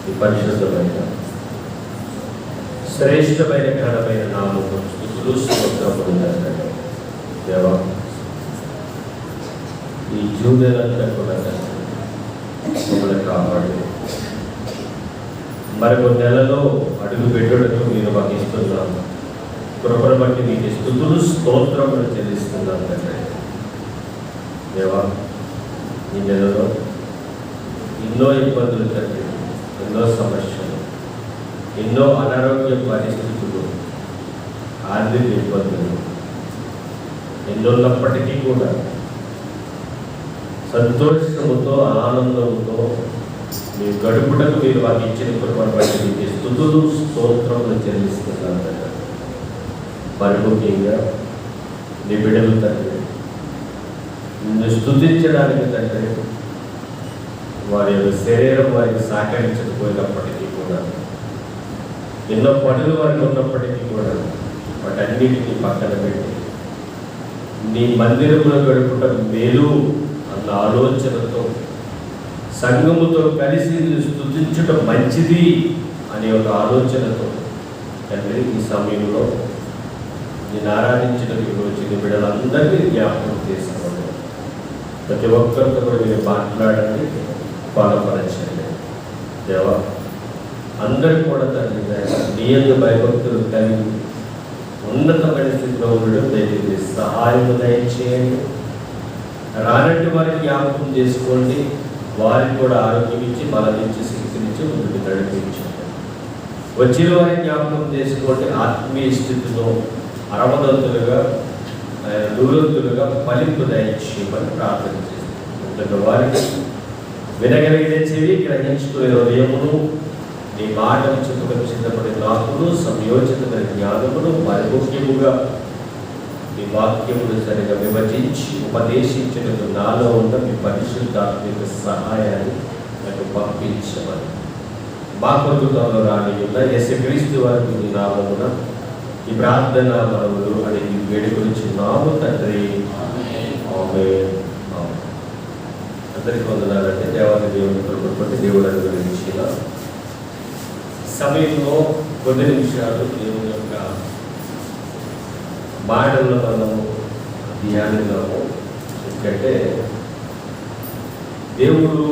ఈ పరిశుద్ధమైన శ్రేష్టమైన ఘనమైన నామమును స్తుతులు స్తోత్రములు తండ్రి. దేవా, ఈ జూన్ నెలంతా కూడా మమ్మల్ని కాపాడు. మరొక నెలలో అడుగు పెట్టుటకు మీరు మాకు ఇస్తున్నాము. కృపను బట్టి మీకు స్తుతులు స్తోత్రములు చెల్లిస్తున్నాం తండ్రి. దేవా, ఈ నెలలో ఎన్నో ఇబ్బందులు తండ్రి, ఎన్నో సమస్యలు, ఎన్నో అనారోగ్య పరిస్థితులు, ఆర్థిక ఇబ్బందులు ఎన్నోన్నప్పటికీ కూడా సంతోషముతో ఆనందంతో మీ గడుపుటకు మీరు మాకు ఇచ్చిన కృపను బట్టి మీకు స్తుతులు స్తోత్రములు చెల్లిస్తున్నాను తండ్రి. మరి ముఖ్యంగా నీ బిడ్డలు తండ్రి నిన్ను స్తుతించడానికి తండ్రి వారి యొక్క శరీరం వారికి సహకరించకపోయినప్పటికీ కూడా, ఎన్నో పనులు వారికి ఉన్నప్పటికీ కూడా వాటన్నిటినీ పక్కన పెట్టి నీ మందిరంలో గడుపుట మేలు అన్న ఆలోచనతో సంఘముతో కలిసి స్తుతించటం మంచిది అనే ఒక ఆలోచనతో తండ్రి ఈ సమయంలో నేను ఆరాధించడానికి వచ్చిన బిడ్డలందరినీ జ్ఞాపకం చేసుకోండి. ప్రతి ఒక్కరితో కూడా మీరు మాట్లాడండి, బలపరచండి. దేవా, అందరూ కూడా తండ్రి నియంత్ర భయభక్తులు కలిగి ఉన్నతమైన స్థితిలో ఉండడం దయచేసి సహాయం దయచేయండి. రానట్టు వారిని జ్ఞాపకం చేసుకోండి. వారికి కూడా ఆరోగ్యం ఇచ్చి, బలమిచ్చి, శక్తినిచ్చి ముందుకు నడిపించండి. వచ్చిన వారిని జ్ఞాపకం చేసుకోండి. ఆత్మీయ స్థితిలో అరవదంతులుగా, నూరంతులుగా ఫలింపు దయచేయమని ప్రార్థన చేస్తున్నాం. వారికి వినగలిగిన చెవి, గ్రహించుకునే హృదయమును, నీ మాటలు చెప్పుకొని సిద్ధపడే నాకును, సంయోచితమైన జ్ఞానమును, మరి ముఖ్యముగా నీ వాక్యమును సరిగా విభజించి ఉపదేశించినట్టు నాలో ఉన్న మీ పరిశుద్ధాత్మిక సహాయాన్ని నాకు పంపించమని మా కొడుకుతంలో రాని ఉన్న యేసుక్రీస్తు వారికి నీ నామమున ఈ ప్రార్థన మనవులు అని వేడి గురించి నాము తండ్రి. ఆమేన్. అందరికీ వందనాలంటే దేవాది దేవుని కొరకు దేవుడు అనుగ్రహించిన సమయంలో కొన్ని నిమిషాలు దేవుని యొక్క మాటల్లో మనము ధ్యానిద్దాము. ఎందుకంటే దేవుడు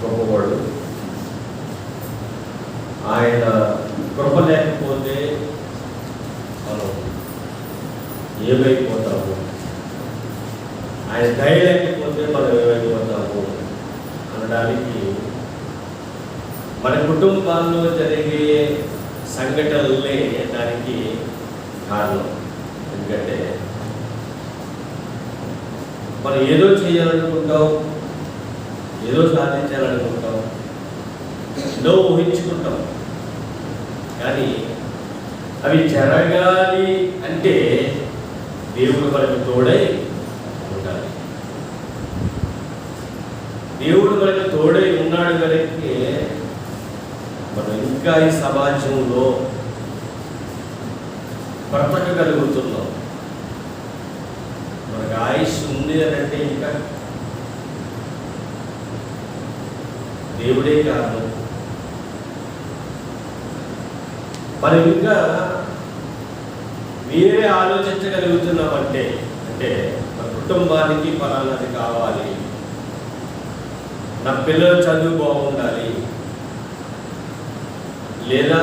గొప్పవాడు. ఆయన కృప లేకపోతే మనం ఏమైపోతాము, ఆయన దయ లేకపోతే మనం ఏమైపోతాము అనడానికి మన కుటుంబాల్లో జరిగే సంఘటనలే దానికి కారణం. ఎందుకంటే మనం ఏదో చేయాలనుకుంటాం, ఏదో సాధించాలనుకుంటాం, ఎన్నో ఊహించుకుంటాం. కానీ అవి జరగాలి అంటే దేవుడు మనకు తోడై ఉండాలి. దేవుడు మనకు తోడై ఉన్నాడు కనుక మనం ఇంకా ఈ సమాజంలో బ్రతకగలుగుతున్నాం. మనకు ఆయుష్ ఉంది అని అంటే ఇంకా దేవుడే కారణం. మనం ఇంకా వేరే ఆలోచించగలుగుతున్నామంటే అంటే మన కుటుంబానికి ఫలానాది కావాలి, నా పిల్లల చదువు బాగుండాలి, లేదా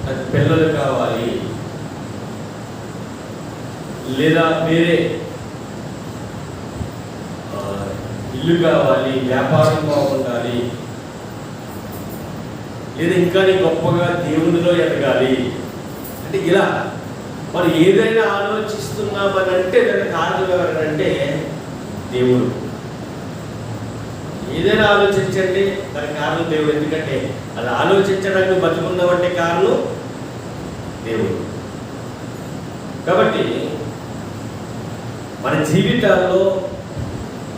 నాకు పిల్లలు కావాలి, లేదా వేరే ఇల్లు కావాలి, వ్యాపారం బాగుండాలి, లేదా ఇంకా గొప్పగా దేవునిలో ఎదగాలి అంటే ఇలా మనం ఏదైనా ఆలోచిస్తున్నామనంటే దానికి కారణం ఎవరంటే దేవుడు. ఏదైనా ఆలోచించండి, దానికి కారణం దేవుడు. ఎందుకంటే అది ఆలోచించడానికి బతుకున్నామంటే కారణం దేవుడు. కాబట్టి మన జీవితాల్లో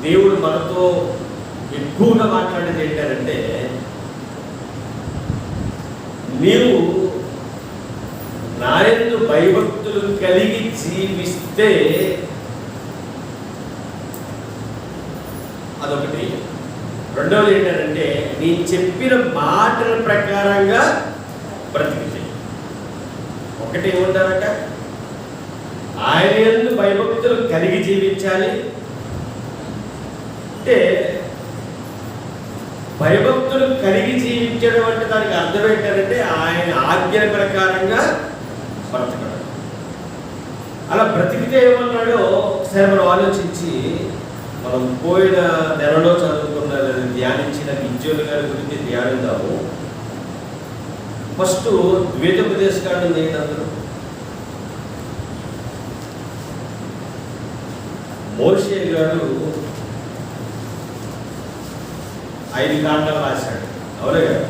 దేవుడు మనతో ఎక్కువగా మాట్లాడేది ఏంటంటే, నీవు నాయందు భయభక్తులు కలిగి జీవిస్తే అదొకటి. రెండవది ఏంటంటే నేను చెప్పిన మాటల ప్రకారంగా బ్రతికితే. ఒకటి ఏముంటారట, ఆయన యందు భయభక్తులు కలిగి జీవించాలి. అంటే భయభక్తులు కలిగి జీవించడం అంటే దానికి అర్థం ఏంటంటే ఆయన ఆజ్ఞల ప్రకారంగా బ్రతకడం. అలా బ్రతికితే ఏమన్నాడో ఒకసారి మనం ఆలోచించి, మనం పోయిన నెలలో చదువుకున్న ధ్యానించిన గిజ్జోలు గారి గురించి ధ్యానిద్దాము. ఫస్ట్ ద్వైతోపదేశకాండం చేయండి అందరూ. మోషే గారు 5 కాండాలు రాశాడు, అవునా కదా?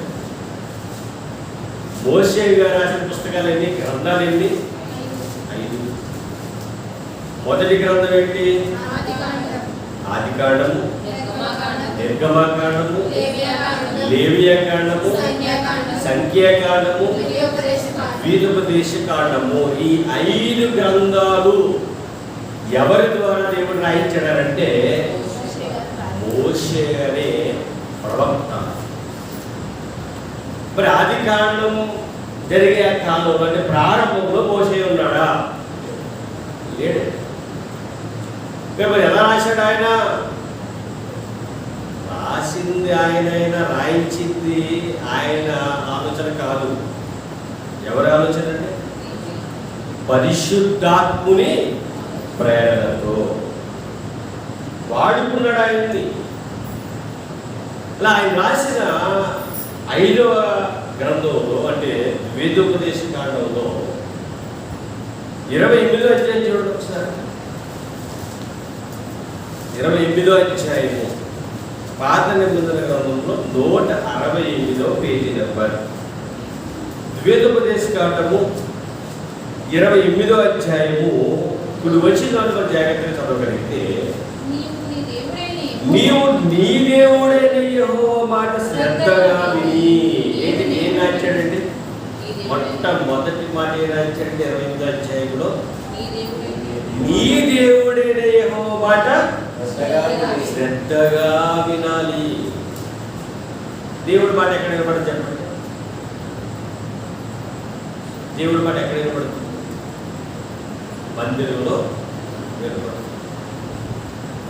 మోషే గారు రాసిన పుస్తకాలు ఎన్ని, గ్రంథాలు ఎన్ని? 5. మొదటి గ్రంథం ఏంటి? ఆదికాండము, నిర్గమకాండము, లేవియాకాండము, సంఖ్యాకాండము, ద్వైతోపదేశకాండము. ఈ 5 గ్రంథాలు ఎవరి ద్వారా దేవుడు రాయించాడంటే మోషే అనే ప్రవక్త. మరి ఆది కాండం జరిగే కాలంలో అంటే ప్రారంభంలో మోషే ఉన్నాడా? లేడు. మరి ఎలా రాశాడు ఆయన? రాసింది ఆయన, రాయించింది ఆయన ఆలోచన కాదు. ఎవరి ఆలోచన అంటే పరిశుద్ధాత్ముని ప్రేరణతో వాడుకున్నాడు ఆయన్ని. అలా ఆయన రాసిన 5వ గ్రంథంలో అంటే ద్వైతోపదేశ కాండంలో 28వ అధ్యాయం చూడండి ఒకసారి. 28వ అధ్యాయము పాత నిబంధన గ్రంథంలో 168వ పేజీ నెంబర్. ద్వైతోపదేశ కాండము 28వ అధ్యాయము. ఇప్పుడు వచ్చిన దాంట్లో జాగ్రత్తగా చదవగలిగితే, నీవు నీ దేవుడైన యెహోవా మాట శ్రద్ధగా విని. ఏం రాశాడండి? మొట్టమొదటి మాట ఏం రాశాడండి 28వ అధ్యాయంలో? నీ దేవుడైన యెహోవా మాట శ్రద్ధగా వినాలి. దేవుడి మాట ఎక్కడ వినపడుతుంది చెప్పండి? దేవుడి మాట ఎక్కడ వినపడుతుంది? మందిరంలో వినపడుతుంది.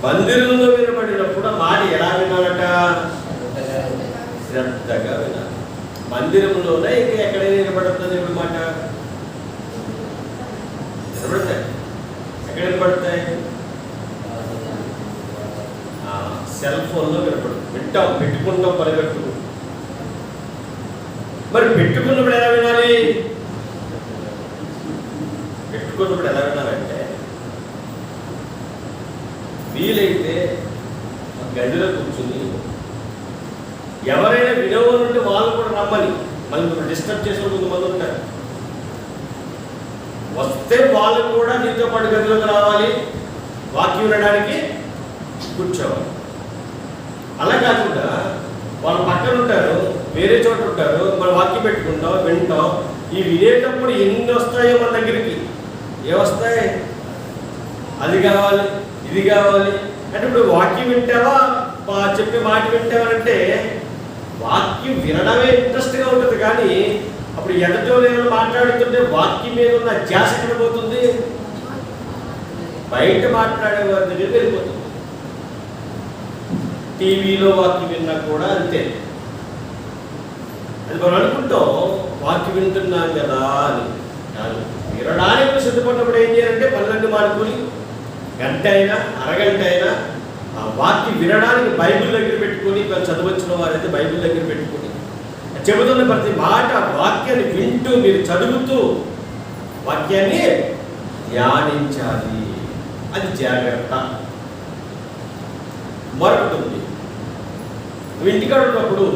మందిరంలో వినపడినప్పుడు మాట ఎలా వినాలట? శ్రద్ధగా వినాలి. మందిరంలోనే ఇంకా ఎక్కడైనా వినపడుతుంది దేవుడి మాట? వినపడతాయి. ఎక్కడ వినపడతాయి? సెల్ ఫోన్లో వినపడుతుంది. వింటాం, పెట్టుకుంటాం, పరిగెట్టుకుంటాం. మరి పెట్టుకున్నప్పుడు ఎలా వినాలి? పెట్టుకున్నప్పుడు ఎలా వినాలంటే, వీలైతే గదిలో కూర్చుని ఎవరైనా వినేవాళ్ళు ఉంటే వాళ్ళు కూడా రమ్మని, మళ్ళీ డిస్టర్బ్ చేసే కొంతమంది ఉంటారు. వస్తే వాళ్ళు కూడా నీతో పాటు గదిలోకి రావాలి, వాక్యం వినడానికి కూర్చోవాలి. అలా కాకుండా వాళ్ళ పక్కన ఉంటారు, వేరే చోట ఉంటారు, మన వాక్యం పెట్టుకుంటాం, వింటాం. ఈ వినేటప్పుడు ఎన్ని వస్తాయో మన దగ్గరికి. ఏమొస్తాయి? అది కావాలి, ఇది కావాలి అంటే. ఇప్పుడు వాక్యం వింటావా, చెప్పే మాట వింటావా అంటే వాక్యం వినడమే ఇంట్రెస్ట్గా ఉంటుంది. కానీ అప్పుడు ఎదటో నేను మాట్లాడుతుంటే వాక్యం మీద ఉన్న ధ్యాస ఎక్కడ పోతుంది? బయట మాట్లాడే వారి దగ్గర వెళ్ళిపోతుంది. టీవీలో వాక్యం విన్నా కూడా అంతే. అది మనం అనుకుంటాం వాక్యం వింటున్నాం కదా అని. కాదు, వినడానికి సిద్ధపడినప్పుడు ఏం చేయాలంటే పనులన్నీ మానుకొని గంట అయినా అరగంట అయినా ఆ వాక్యం వినడానికి బైబిల్ దగ్గర పెట్టుకొని, చదవచ్చిన వారైతే బైబిల్ దగ్గర పెట్టుకొని చెబుతున్న ప్రతి మాట వాక్యాన్ని వింటూ మీరు చదువుతూ వాక్యాన్ని ధ్యానించాలి. అది జాగ్రత్త. మరొకటి ఉంది, నువ్వు ఇంటికాడ ఉన్నప్పుడు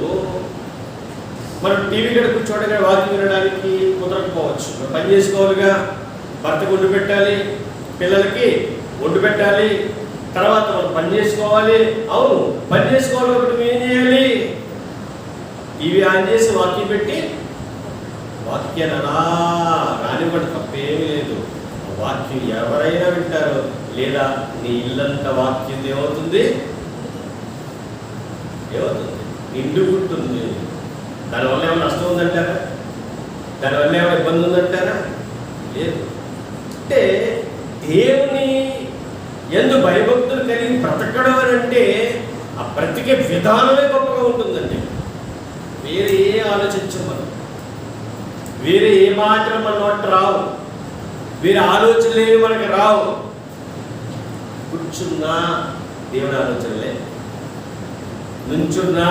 మనం టీవీ కాడ కూర్చోవడం వాక్యం వినడానికి కుదరకపోవచ్చు. పని చేసుకోవాలిగా, భర్తకు వండి పెట్టాలి, పిల్లలకి వండి పెట్టాలి, తర్వాత మనం పని చేసుకోవాలి. అవును, పని చేసుకోవాలి కాబట్టి నువ్వు ఏం చేయాలి? టీవీ ఆన్ చేసి వాక్యం పెట్టి వాక్యాన్ని అలా రానివ్వండి, తప్పేమీ లేదు. వాక్యం ఎవరైనా వింటారు. లేదా నీ ఇల్లంతా వాక్యం ఏమవుతుంది? నిండుకుంటుంది. దానివల్ల ఏమైనా నష్టం ఉందంటారా? దానివల్ల ఏమైనా ఇబ్బంది ఉందంటారా? లేదు. అంటే దేవుని యందు భయభక్తులు కలిగి బ్రతకడం అని అంటే ఆ బ్రతికే విధానమే గొప్పగా ఉంటుందండి. వేరే ఏ ఆలోచించం మనం, వేరే ఏ మాటలు మన నోట రావు, వేరే ఆలోచనలు ఏమి మనకి రావు. కూర్చున్నా దేవుని ఆలోచనలే, నుంచున్నా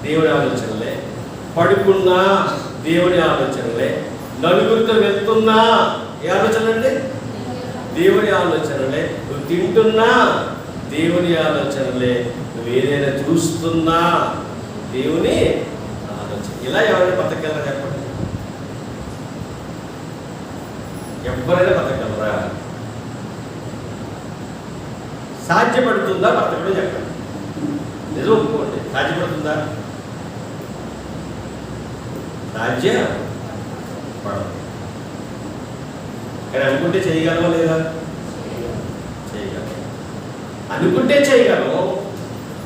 దేవుని ఆలోచనలే, పడుకున్నా దేవుని ఆలోచనలే, నలుగురితో వెళ్తున్నా ఏ ఆలోచన అండి? దేవుని ఆలోచనలే. నువ్వు తింటున్నా దేవుని ఆలోచనలే, నువ్వు ఏదైనా చూస్తున్నా దేవుని ఆలోచన. ఇలా ఎవరైనా బతకగలరా చెప్పండి? ఎవరైనా బతకగలరా? సాధ్యపడుతుందా బతకడం? చెప్పండి, నిజం ఒప్పుకోండి. సాధ్యపడుతుందా? సాధ్యపడదు. కానీ అనుకుంటే చేయగలమా లేదా? చేయగలం. అనుకుంటే చేయగలం.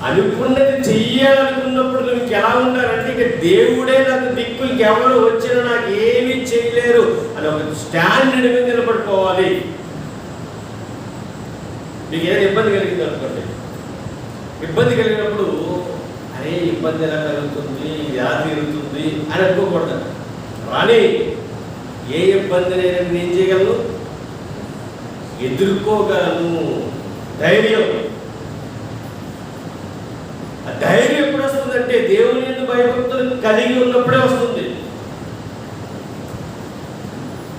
అనుకున్నది చెయ్యాలనుకున్నప్పుడు నువ్వు ఎలా ఉన్నారంటే, ఇక దేవుడే నాకు దిక్కు, ఇంకెవరు వచ్చినా నాకు ఏమీ చేయలేరు అని ఒక స్టాండర్డ్ మీద నిలబడిపోవాలి. మీకు ఏదైనా ఇబ్బంది కలిగింది అనుకోండి, ఇబ్బంది కలిగినప్పుడు అరే ఇబ్బంది ఎలా కలుగుతుంది, ఎలా తీరుతుంది అని అనుకోకూడదు. రాని ఏ ఇబ్బంది నేను ఏం చేయగలను? ఎదుర్కోగలను. ధైర్యం. ఆ ధైర్యం ఎప్పుడు వస్తుందంటే దేవుని యందు భయభక్తులు కలిగి ఉన్నప్పుడే వస్తుంది.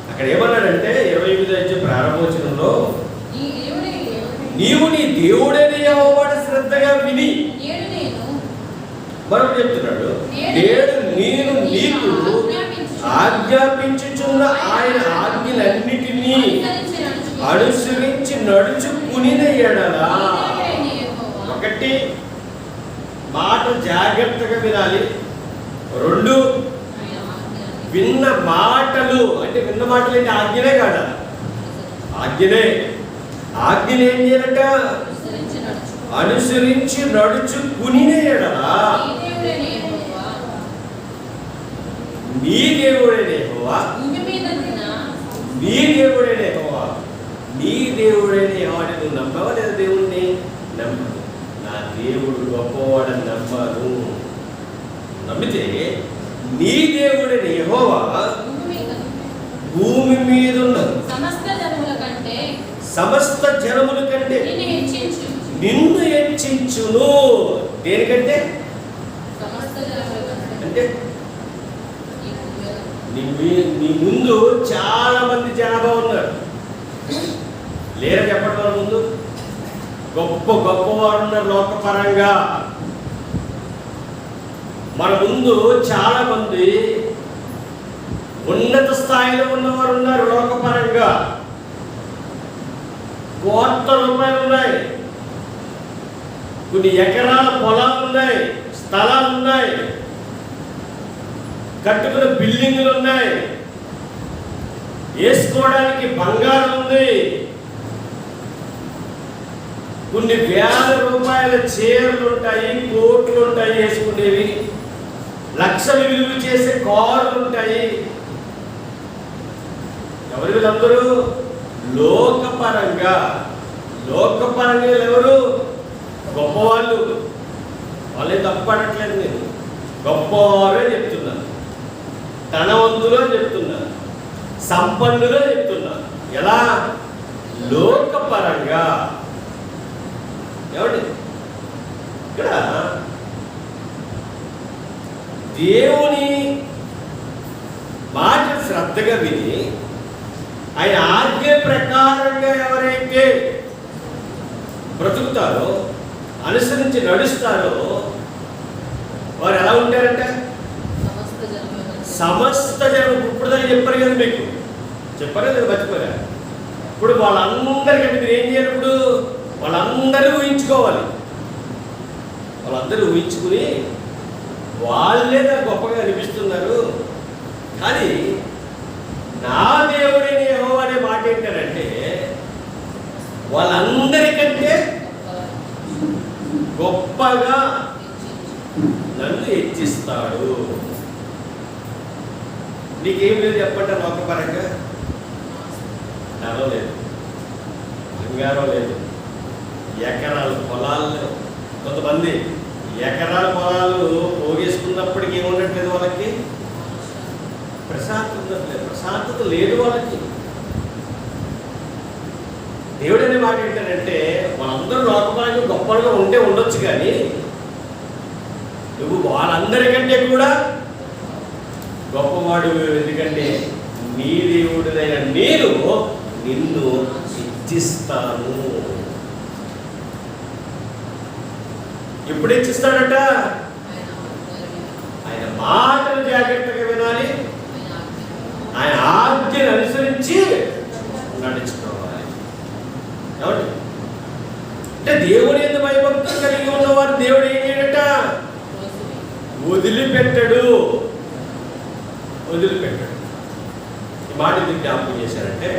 అక్కడ ఏమన్నాడంటే 28వ ప్రారంభోచనంలో, నీవు నీ దేవుడైన యెహోవాను శ్రద్ధగా విని, మరొకటి చెప్తున్నాడు, నేడు నేను నీకు ఆజ్ఞాపించుచున్న ఆయన ఆజ్ఞలన్నిటినీ అనుసరించి నడుచుకునిన ఎడల. ఒకటి, మాట జాగ్రత్తగా వినాలి. 2, విన్న మాటలు అంటే విన్న మాటలు అంటే ఆజ్ఞనే కాదా? ఆజ్ఞనే. ఆజ్ఞలు ఏం చేయాలంట? అనుసరించి నడుచుకునిన ఎడల నీ దేవుడైన యెహోవా, నీ దేవుడైన యెహోవా, నీ దేవుడైన యెహోవాని నువ్వు నమ్మవా లేదా? దేవుణ్ణి నమ్మదు. నా దేవుడు గొప్పవాడని నమ్మను. నమ్మితే నీ దేవుడైన యెహోవా భూమి మీద ఉన్న సమస్త జనముల కంటే నిన్ను హెచ్చించును. దేనికంటే? అంటే నీ ముందు చాలా మంది జనాభా ఉన్నారు. లేరా చెప్పండి? వాళ్ళ ముందు గొప్ప గొప్పవారు ఉన్నారు లోకపరంగా. మన ముందు చాలా మంది ఉన్నత స్థాయిలో ఉన్నవారు ఉన్నారు లోకపరంగా. కోట్ల రూపాయలు ఉన్నాయి, కొన్ని ఎకరాల పొలాలు ఉన్నాయి, స్థలాలు ఉన్నాయి, కట్టుకున్న బిల్డింగులు ఉన్నాయి, వేసుకోవడానికి బంగారం ఉంది, కొన్ని వేల రూపాయల చీరలు ఉంటాయి, కోట్లు ఉంటాయి వేసుకునేవి, లక్షలు విలువ చేసే కార్లు ఉంటాయి. ఎవరు వీళ్ళందరూ? లోకపరంగా. లోకపరంగా ఎవరు? గొప్పవాళ్ళు. వాళ్ళే తప్పడట్లేదు, నేను గొప్పవారే చెప్తున్నాను, ధనవంతులు చెప్తున్నాను, సంపన్నులు చెప్తున్నాను. ఎలా? లోకపరంగా. ఏమండి? ఇక్కడ దేవుని మాట శ్రద్ధగా విని ఆయన ఆజ్ఞ ప్రకారంగా ఎవరైతే బ్రతుకుతారో, అనుసరించి నడుస్తారో వారు ఎలా ఉంటారంటే సమస్త జనం. ఇప్పుడు దాన్ని చెప్పారు కదా, మీకు చెప్పారా లేదా? మర్చిపోయా? ఇప్పుడు వాళ్ళందరికంటే మీరు ఏం చేయాలి? ఇప్పుడు వాళ్ళందరూ ఊహించుకోవాలి. వాళ్ళందరూ ఊహించుకుని వాళ్ళే నాకు గొప్పగా అనిపిస్తున్నారు, కానీ నా దేవుడైన యెహోవా అనే మాట ఏంటంటే వాళ్ళందరికంటే గొప్పగా నన్ను హెచ్చిస్తాడు. నీకేం లేదు చెప్పండి, లోకపరంగా ధనం లేదు, బంగారం లేదు, ఎకరాలు పొలాలు లేవు. కొంతమంది ఎకరాల పొలాలు పోగేసుకున్నప్పటికీ ఏముండట్లేదు, వాళ్ళకి ప్రశాంతత లేదు వాళ్ళకి. దేవుడు అనే మాట ఏంటంటే, మనందరూ లోకపరంగా గొప్పగా ఉంటే ఉండొచ్చు, కానీ నువ్వు వాళ్ళందరికంటే కూడా గొప్పవాడు. ఎందుకంటే నీ దేవుడినైన నేను నిన్ను హెచ్చిస్తాను. ఎప్పుడు హెచ్చిస్తాడట? ఆయన మాటలు జాగ్రత్తగా వినాలి, ఆయన ఆజ్ఞను అనుసరించి నడుచుకోవాలి. కాబట్టి అంటే దేవుడి యందు భయభక్తులు కలిగి ఉన్నవారు దేవుడు ఏం చేయడట? వదిలిపెట్టడు. ఈ మాట ఎందుకు జ్ఞాపకం చేశారంటే,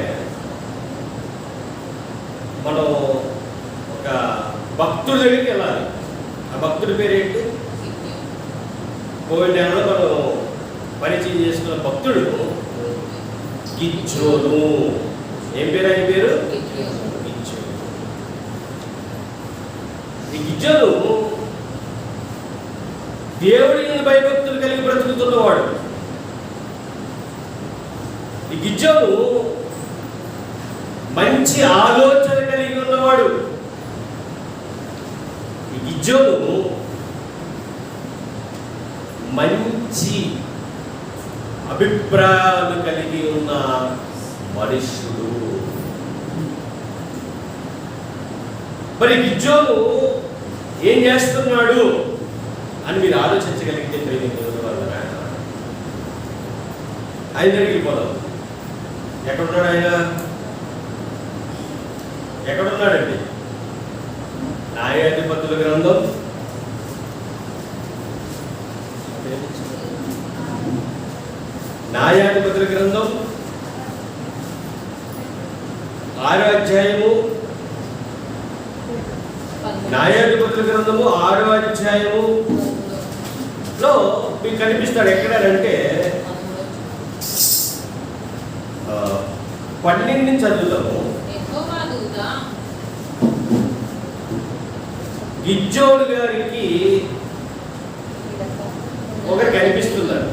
మనం ఒక భక్తుడి దగ్గరికి వెళ్ళాలి. ఆ భక్తుడి పేరు ఏంటి? కోవిడ్ నెలలో మనం పరిచయం చేసుకున్న భక్తుడు గిద్యోను. ఏం పేరు ఆయన పేరు? గిద్యోను. ఈ గిద్యోను దేవుడి భయభక్తులు కలిగి బ్రతుకుతున్నవాడు. ఈ గిద్యోను మంచి ఆలోచన కలిగి ఉన్నవాడు. ఈ గిద్యోను మంచి అభిప్రాయాలు కలిగి ఉన్న మనుష్యుడు. మరి గిద్యోను ఏం చేస్తున్నాడు అని మీరు ఆలోచించగలిగితే ఆయన దగ్గరికి పోదాం. ఎక్కడున్నాడు ఆయన? ఎక్కడున్నాడండి? న్యాయాధిపతుల గ్రంథం 6వ అధ్యాయము. న్యాయాధిపతుల గ్రంథము 6వ అధ్యాయములో మీకు కనిపిస్తాడు. ఎక్కడంటే 12 నుంచి చదువుతాము. గిద్యోను గారికి ఒకరు కనిపిస్తున్నారు.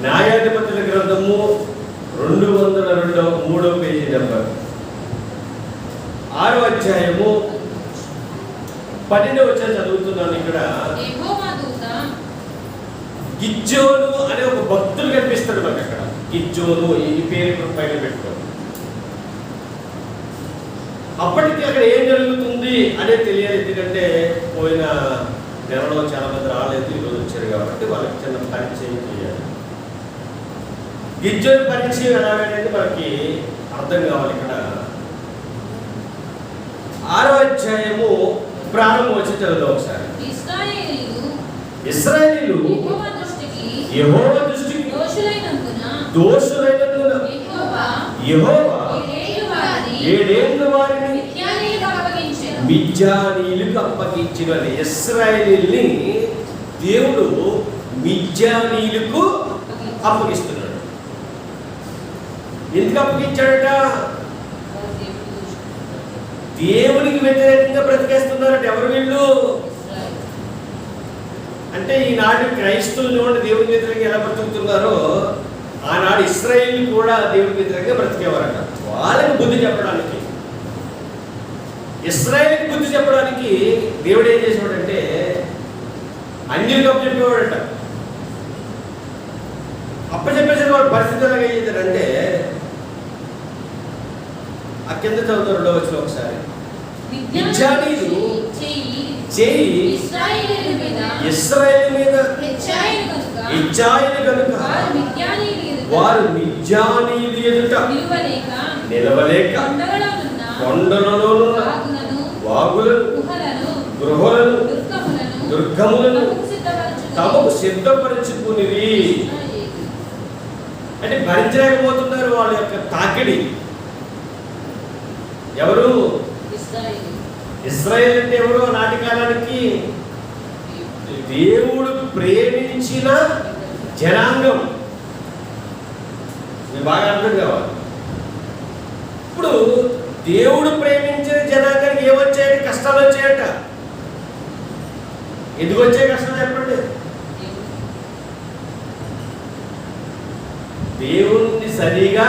న్యాయాధిపతుల గ్రంథము 202 పేజీ నెంబర్ 6వ అధ్యాయము 12వ వచనం చదువుతున్నాను. ఇక్కడ గిద్యోను అనే ఒక భక్తుడు కనిపిస్తాడు మనకు. అక్కడ గిద్యోను ఈ పేరు పైన పెట్టుకోండి. అప్పటికి అక్కడ ఏం జరుగుతుంది అనేది తెలియాలి. ఎందుకంటే పోయిన నెలలో చాలా మంది రాలేదు, ఈరోజు వచ్చారు కాబట్టి వాళ్ళకి చిన్న పరిచయం చేయాలి. గిద్యోను పరిచయం ఎలాగనేది మనకి అర్థం కావాలి. ఇక్కడ 6వ అధ్యాయము ప్రారంభం వచ్చి చదువుదాం ఒకసారి. ఇశ్రాయేలీయులు యెహోవా దృష్టికి దోషులైనందున యెహోవా 7 ఏళ్లు వారిని మిద్యానీయులకు అప్పగించిన. ఇశ్రాయేలీయుల్ని దేవుడు మిద్యానీయులకు అప్పగిస్తున్నాడు. ఎందుకు అప్పగించాడట? దేవునికి వ్యతిరేకంగా బ్రతికేస్తున్నారట. ఎవరు వీళ్ళు అంటే ఈనాడు క్రైస్తవులు దేవునికి వ్యతిరేకంగా ఎలా బ్రతుకుతున్నారో ఆనాడు ఇశ్రాయేలు కూడా దేవునికి వ్యతిరేకంగా బ్రతికేవారట. వాళ్ళకి బుద్ధి చెప్పడానికి, ఇశ్రాయేలుకి బుద్ధి చెప్పడానికి దేవుడు ఏం చేసేవాడంటే అన్యులకు అప్పచెప్పేవాడట. అప్పచెప్పేసిన వాడు పరిస్థితి ఎలాగయ్యేదంటే, ఆ కింద చదువుతారు 2వ వచనం ఒకసారి. మిద్యానీయులు చేయి ఇశ్రాయేలు మీద హెచ్చాయను కనుక వారు మిద్యానీయుల ఎదుట నిలవలేక కొండలలోనున్న వాగులను, గృహలను, దుర్గములను తమకు సిద్ధపరచుకునివి. అంటే భరించలేకపోతున్నారు వాళ్ళ యొక్క తాకిడి. ఎవరు? ఇశ్రాయేలు అంటే ఎవరు? నాటి కాలానికి దేవుడు ప్రేమించిన జనాంగం. మీరు బాగా అర్థం కావాలి. ఇప్పుడు దేవుడు ప్రేమించిన జనాంగానికి ఏమొచ్చాయట? కష్టాలు వచ్చాయట. ఎందుకు వచ్చాయి కష్టాలు చెప్పండి? దేవుణ్ణి సరిగా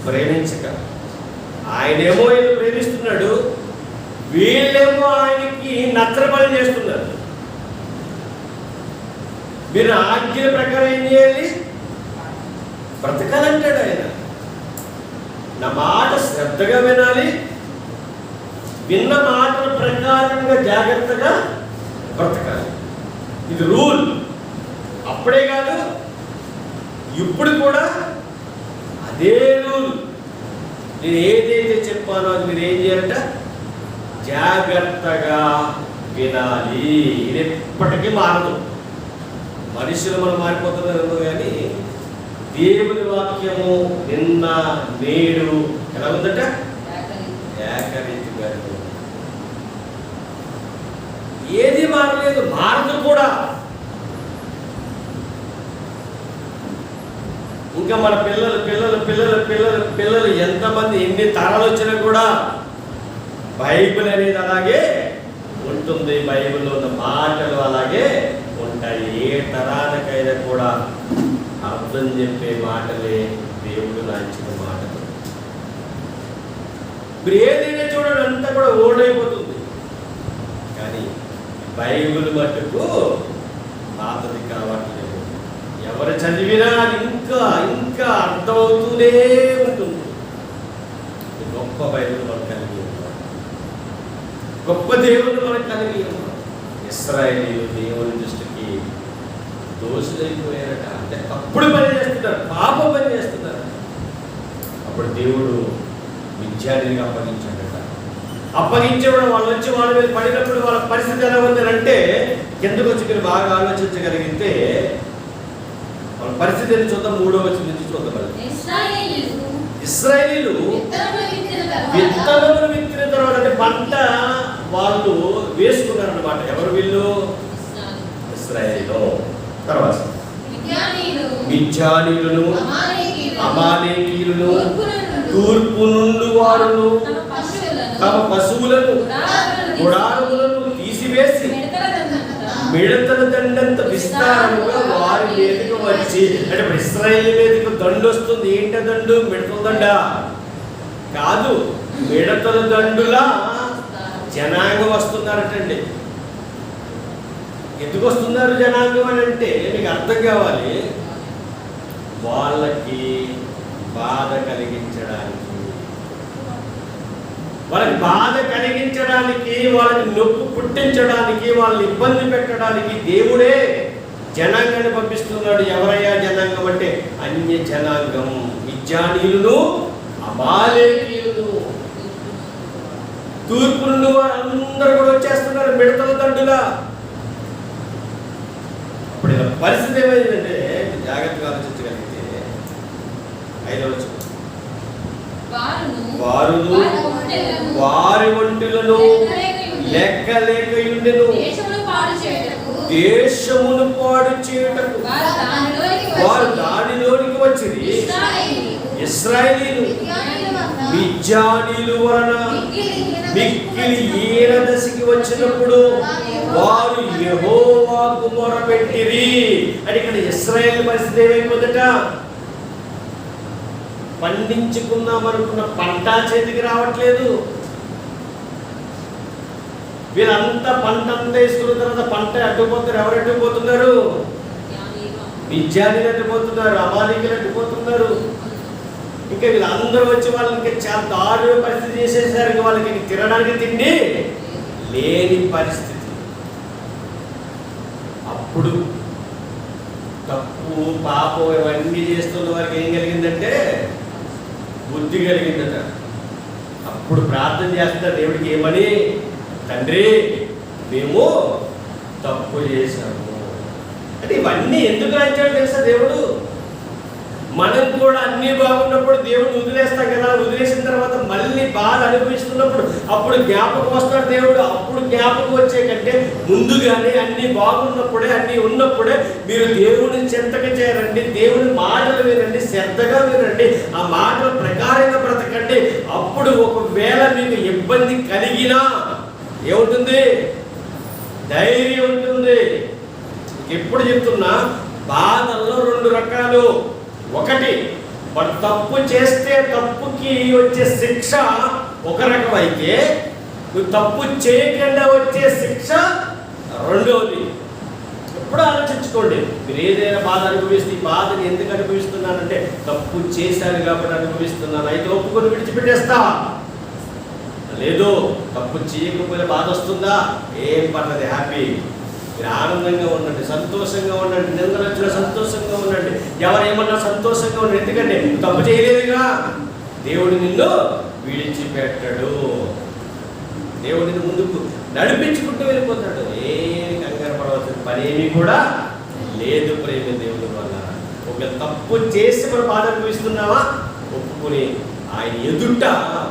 ప్రేమించక. ఆయనేమో ఈయన ప్రేమిస్తున్నాడు, వీళ్ళేమో ఆయనకి నచ్చని పని చేస్తున్నారు. మీరు ఆజ్ఞ ప్రకారం ఏం చేయాలి? బ్రతకాలంటాడు ఆయన. నా మాట శ్రద్ధగా వినాలి, విన్న మాటల ప్రకారంగా జాగ్రత్తగా బ్రతకాలి. ఇది రూల్. అప్పుడే కాదు, ఇప్పుడు కూడా అదే రూల్. నేను ఏదైతే చెప్పానో అది మీరు ఏం చేయాలంట? జాగ్రత్తగా వినాలి. ఇది ఎప్పటికీ మారదు. మనుషులు మనం మారిపోతున్నారు కానీ దేవుని వాక్యము నిన్న నేడు ఎలా ఉందట? ఏకరీతిగా. ఏది మారలేదు, మారదు కూడా. ఇంకా మన పిల్లలు పిల్లలు పిల్లలు పిల్లలు పిల్లలు ఎంతమంది ఎన్ని తరాలు వచ్చినా కూడా బైబిల్ అనేది అలాగే ఉంటుంది. బైబిల్లో ఉన్న మాటలు అలాగే ఉంటాయి. ఏ తరానికైనా కూడా అర్థం చెప్పే మాటలే దేవుడు రాయించిన మాటలు. ఇప్పుడు ఏదైనా చూడండి అంతా కూడా ఓడైపోతుంది. కానీ బైబిల్ మట్టుకు పాతది కావట్లేదు. ఎవరు చదివినా అది ఇంకా ఇంకా అర్థమవుతూనే ఉంటుంది. గొప్ప బైబిల్ మనకు కలిగి ఉన్నాం, గొప్ప దేవుడు మనకు కలిగి ఉన్నాం. ఇశ్రాయేలీయులు దేవుని దృష్టికి దోషులైపోయారట. అంటే తప్పుడు పని చేస్తున్నారు, పాప పని చేస్తున్నారు. అప్పుడు దేవుడు మిథ్యానీయులుగా అప్పగించాడట. అప్పగించేవాడు వాళ్ళు వచ్చి వాళ్ళ మీద పడినప్పుడు వాళ్ళ పరిస్థితి ఎలా ఉందంటే, కిందకు వచ్చి మీరు బాగా ఆలోచించగలిగితే వాళ్ళ పరిస్థితి ఏంటి చూద్దాం. 3వ వచనం నుంచి చూద్దాం. ఇశ్రాయేలీయులు విత్తనములు విత్తిన తర్వాత అంటే పంట వాళ్ళు వేసుకున్నారన్నమాట. ఎవరు వీళ్ళు? ఇశ్రాయేలీయులు. తర్వాత మిద్యానీయులను అమాలేకీయులను తూర్పు నుండి వారును తమ పశువులను గుడారములను తీసివేసి మిడతల దండంత విస్తారముగా వారి మీదకు వచ్చి, అంటే ఇశ్రాయేలు మీదకు దండు వస్తుంది. ఏంట దండు? మిడతల దండ కాదు, మిడతల దండులా జనాంగం వస్తున్నారటండి. ఎందుకు వస్తున్నారు జనాంగం అని అంటే మీకు అర్థం కావాలి. వాళ్ళకి బాధ కలిగించడానికి, వాళ్ళకి బాధ కలిగించడానికి, వాళ్ళకి నొప్పి పుట్టించడానికి, వాళ్ళని ఇబ్బంది పెట్టడానికి దేవుడే జనాంగాన్ని పంపిస్తున్నాడు. ఎవరయ్యా జనాంగం అంటే? అన్య జనాంగం. మిద్యానీయులను అమాలేకీయులను తూర్పు నుండి వారందరూ కూడా వచ్చేస్తున్నారు మిడతల దండులా. ఇప్పుడు ఇలా పరిస్థితి ఏమైందంటే జాగ్రత్తగా ఆలోచించగలిగితే 5వ వచనం, వారును వారి ఒంటెలను లెక్కలేకయుండెను, దేశమును పాడు చేయుటకు వారు దానిలోనికి వచ్చింది. ఇశ్రాయేలీయులు మిద్యానీయుల వలన మిక్కిలి ఈన దశకి వచ్చినప్పుడు వారు యెహోవాకు మొరపెట్టిరి. అని ఇక్కడ ఇశ్రాయేలు పరిస్థితి ఏమైపోతుందట? పండించుకుందాం అనుకున్న పంట చేతికి రావట్లేదు. వీళ్ళంతా పంట అంతా వేసుకున్న తర్వాత పంట అడ్డుపోతారు. ఎవరు అడ్డుపోతున్నారు? మిద్యానీయులు అడ్డుపోతున్నారు, అమాలేకీయులు అడ్డుపోతున్నారు. ఇంకా వీళ్ళందరూ వచ్చి వాళ్ళకి ఇంకా చాలా దారుణ పరిస్థితి చేసేసారు. ఇంకా వాళ్ళకి తినడానికి తిండి లేని పరిస్థితి. అప్పుడు తప్పు పాపం ఇవన్నీ చేస్తున్న వారికి ఏం కలిగిందంటే బుద్ధి కలిగిందట. అప్పుడు ప్రార్థన చేస్తారు దేవుడికి. ఏమని? తండ్రి, మేము తప్పు చేశాము. అంటే ఇవన్నీ ఎందుకు రాయించాడు తెలుసా దేవుడు? మనం కూడా అన్ని బాగున్నప్పుడు దేవుడిని వదిలేస్తాం కదా. వదిలేసిన తర్వాత మళ్ళీ బాధ అనుభవిస్తున్నప్పుడు అప్పుడు జ్ఞాపకం వస్తాడు దేవుడు. అప్పుడు జ్ఞాపకం వచ్చే కంటే ముందుగానే అన్ని బాగున్నప్పుడే, అన్ని ఉన్నప్పుడే మీరు దేవుడిని చెంతగా చేరండి, దేవుని మాటలు వినండి, శ్రద్ధగా వినండి, ఆ మాటల ప్రకారంగా బ్రతకండి. అప్పుడు ఒకవేళ మీకు ఇబ్బంది కలిగినా ఏముంటుంది? ధైర్యం ఉంటుంది. ఎప్పుడు చెప్తున్నా, బాధల్లో 2 రకాలు. ఒకటి, వాడు తప్పు చేస్తే తప్పుకి వచ్చే శిక్ష ఒక రకం అయితే, నువ్వు తప్పు చేయకుండా వచ్చే శిక్ష రెండవది. ఎప్పుడు ఆలోచించుకోండి. మీరు ఏదైనా బాధ అనుభవిస్తే, ఈ బాధని ఎందుకు అనుభవిస్తున్నానంటే తప్పు చేశాను కాబట్టి అనుభవిస్తున్నాను, అయితే ఒప్పుకొని విడిచిపెట్టేస్తా. లేదు, తప్పు చేయకపోతే బాధ వస్తుందా? ఏం పర్లేదు, హ్యాపీ. మీరు ఆనందంగా ఉండండి, సంతోషంగా ఉండండి, నిందలు వచ్చినా సంతోషంగా ఉండండి, ఎవరేమన్నా సంతోషంగా ఉండండి. ఎందుకంటే తప్పు చేయలేదుగా. దేవుడు నిన్ను విడిచిపెట్టడు. దేవుడు నిన్ను ముందుకు నడిపించుకుంటూ వెళ్ళిపోతాడు. ఏమి కంగారు పడవలసిన పనేమి కూడా లేదు. ప్రేమ దేవుడి వల్ల ఒక తప్పు చేసి మనం బాధ అనుభవిస్తున్నావా, ఒప్పుకొని ఆయన ఎదుట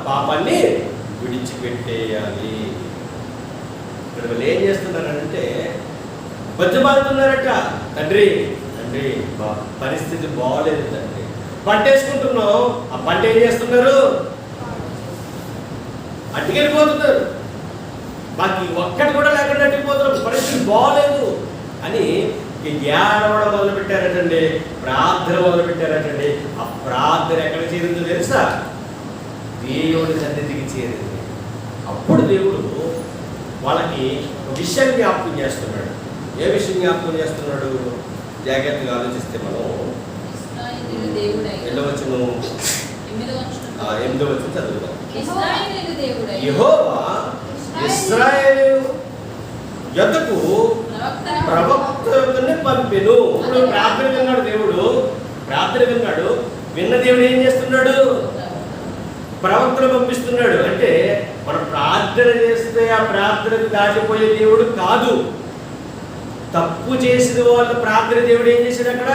పాపాన్ని విడిచిపెట్టేయాలి. ఇక్కడ వాళ్ళు ఏం చేస్తున్నారంటే బతిమాలుతున్నారట. తండ్రి తండ్రి పరిస్థితి బాగోలేదు తండ్రి, పంట వేసుకుంటున్నాం, ఆ పంట ఏం చేస్తున్నారు? అట్టుకెళ్ళిపోతున్నారు. మాకు ఒక్కటి కూడా లేకుండా అట్టుకుపోతున్నారు, పరిస్థితి బాగోలేదు అని ఏడవడం మొదలు పెట్టారటండి, ప్రార్థన మొదలు పెట్టారటండి. ఆ ప్రార్థన ఎక్కడ చేరిందో తెలుసా? దేవుడి సన్నిధికి చేరింది. అప్పుడు దేవుడు వాళ్ళకి ఒక విషయం జ్ఞాపకం చేస్తున్నాడు. ఏ విషయం జ్ఞాపకం చేస్తున్నాడు? జాగ్రత్తగా ఆలోచిస్తే మనం వెళ్ళవచ్చును 8వ వచనం చదువుతాం. యెహోవా ఇశ్రాయేలు యొద్దకు ప్రవక్తని పంపెను. ఇప్పుడు ప్రార్థన విన్నాడు దేవుడు, ప్రార్థన విన్నాడు. విన్న దేవుడు ఏం చేస్తున్నాడు? ప్రవక్తను పంపిస్తున్నాడు. అంటే మనం ప్రార్థన చేస్తే ఆ ప్రార్థనకు దాటిపోయే దేవుడు కాదు. తప్పు చేసిన వాళ్ళ ప్రార్థన దేవుడు ఏం చేశాడు? అక్కడ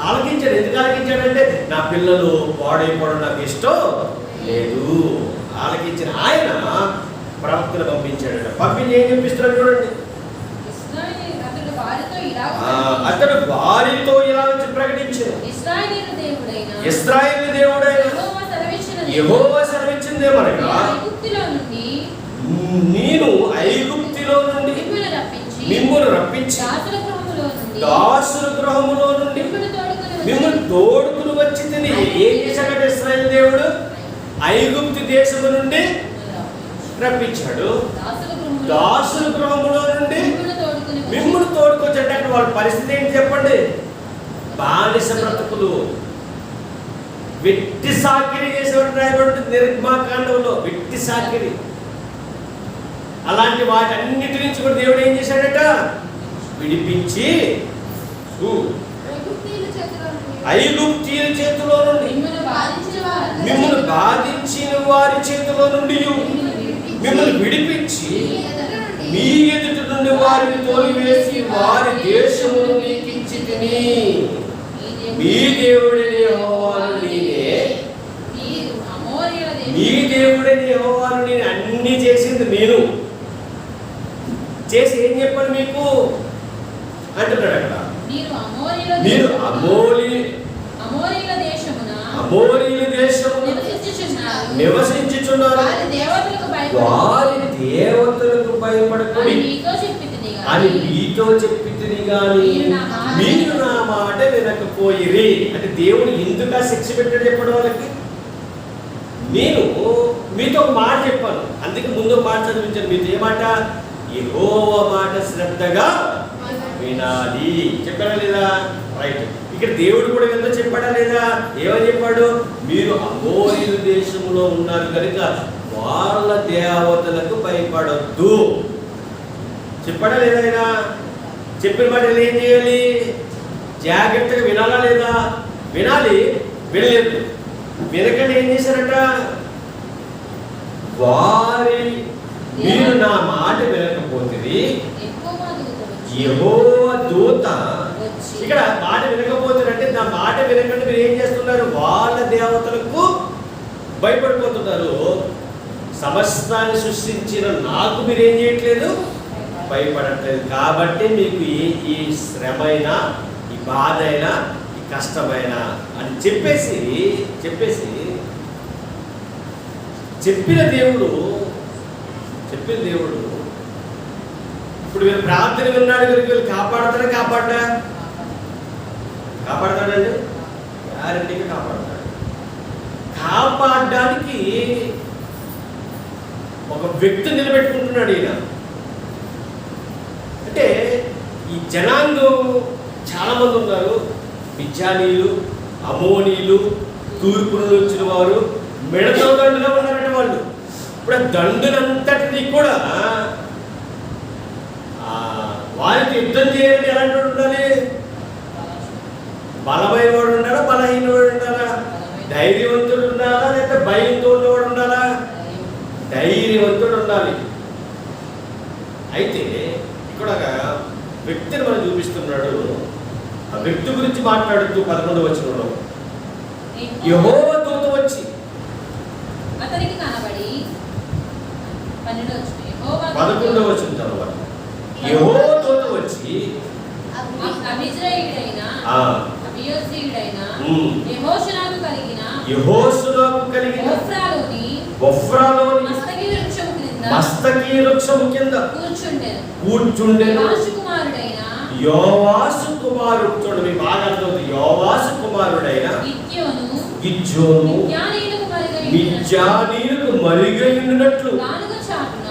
ఆలకించాడు. ఎందుకు ఆలకించాడంటే నా పిల్లలు పాడైపోవడం నాకు ఇష్టం లేదు. ఆలకించిన ఆయన ప్రవక్తను పంపించాడు. పంపించి ఏం చెప్పిస్తున్నాడు చూడండి. అతడు వారితో ఇలా ప్రకటించాడు, ఇశ్రాయేలు దేవుడైన యెహోవా సెలవిచ్చిందేమనగా, నేను ఐగుప్తులో నుండి మిమ్మును రప్పించి దాసుల గృహములో నుండి మిమ్మల్ని తోడుకుని వచ్చి తిని. ఏం చేశాడు ఇశ్రాయేలు దేవుడు? ఐగుప్తు దేశము నుండి రప్పించాడు, దాసుల గృహములో నుండి మిమ్మల్ని తోడుకొచ్చాడు. అక్కడ వాళ్ళ పరిస్థితి ఏంటి చెప్పండి? బానిస బ్రతుకులు, వెట్టి సాకిరి చేసేవాడు రాయబడి నిర్మాకాండంలో. వెట్టి సాకిరి, అలాంటి వాటన్నిటి నుంచి కూడా దేవుడు ఏం చేశాడట? విడిపించి ఐగుప్తీయుల చేతిలో నుండి, మిమ్మల్ని బాధించిన వారి చేతిలో నుండి మిమ్మల్ని విడిపించి మీ ఎదుట నుండి వారిని తోలివేసి వారి దేశమును మీకిచ్చి తిని. మీ దేవుడైన యెహోవాను నేనే, మీ దేవుడైన యెహోవాను నేను. అన్ని చేసింది నేను. చేసి ఏం చెప్పాను మీకు అంటున్నాడు అక్కడ. మీరు అమోరీల దేశమున నివసించుచున్నారు, వారి దేవతలకు భయపడకుడి అని మీతో చెప్పితిని గాని మీరు నా మాట వినకపోయిరి. అంటే దేవుడు ఎందుకు ఆ శిక్ష పెట్టాడు చెప్పడం వాళ్ళకి? నేను మీతో ఒక మాట చెప్పాను, అందుకే ముందు మాట చదివించాను. మీతో ఏ మాట? యెహోవా మాట శ్రద్ధగా వినాలి. చెప్పాడా లేదా? రైట్. ఇక్కడ దేవుడు కూడా ఎంతో చెప్పాడా లేదా? ఏమని చెప్పాడు? మీరు అమోరీయుల దేశంలో ఉన్నారు కనుక వాళ్ళ దేవతలకు భయపడొద్దు చెప్పాడా లేదా? ఆయన చెప్పిన మాట ఏం చేయాలి? జాగ్రత్తగా వినాలా లేదా? వినాలి. వినలేదు. వినకండి ఏం చేశారట? మీరు నా మాట వినకపోతుంది, యెహోవా దూత. ఇక్కడ మాట వినకపోతారంటే నా మాట వినకుండా మీరు ఏం చేస్తున్నారు? వాళ్ళ దేవతలకు భయపడిపోతున్నారు. సమస్తాన్ని సృష్టించిన నాకు మీరు ఏం చేయట్లేదు? భయపడట్లేదు. కాబట్టి మీకు ఈ శ్రమైనా, ఈ బాధ అయినా, ఈ కష్టమైనా అని చెప్పేసి చెప్పిన దేవుడు ఇప్పుడు వీళ్ళు ప్రార్థన విన్నాడు కనుక వీళ్ళు కాపాడతాడండి. గ్యారంటీగా కాపాడతాడు. కాపాడడానికి ఒక వ్యక్తి నిలబెట్టుకుంటున్నాడు ఈయన. అంటే ఈ జనాంగం చాలా మంది ఉన్నారు. మిద్యానీయులు, అమోనీయులు, తూర్పు నుండి వచ్చిన వారు, మిడతో దండుగా ఉన్నారంటే వాళ్ళు. ఇప్పుడు ఆ దండునంతటినీ కూడా వారికి యుద్ధం చేయాలంటే ఎలాంటి వాడు ఉండాలి? బలమైన వాడు ఉండాలా, బలహీన వాడు ఉండాలా? ధైర్యవంతుడు ఉండాలా, లేకపోతే భయంతో ఉన్నవాడు ఉండాలా? ధైర్యవంతుడు ఉండాలి. అయితే ఇక్కడ ఒక వ్యక్తిని మనం చూపిస్తున్నాడు. ఆ వ్యక్తి గురించి మాట్లాడుతూ 11వ వచనంలో యెహోవా దూత వచ్చి అతనికి కనబడి 11వ వచనం తర్వాత యెహోవా దూత వచ్చి అబిజ్రాయిడైన అబియోజీయుడైన యెహోషునకు కలిగిన ఒఫ్రాలోని మస్తకి వృక్షము కింద కూర్చుండెను. యోవాసు కుమారుడు, చూడండి బాగా అర్థమవుతుంది. యోవాసు కుమారుడైన గిద్యోను మిద్యానీయులకు మరుగైనట్లు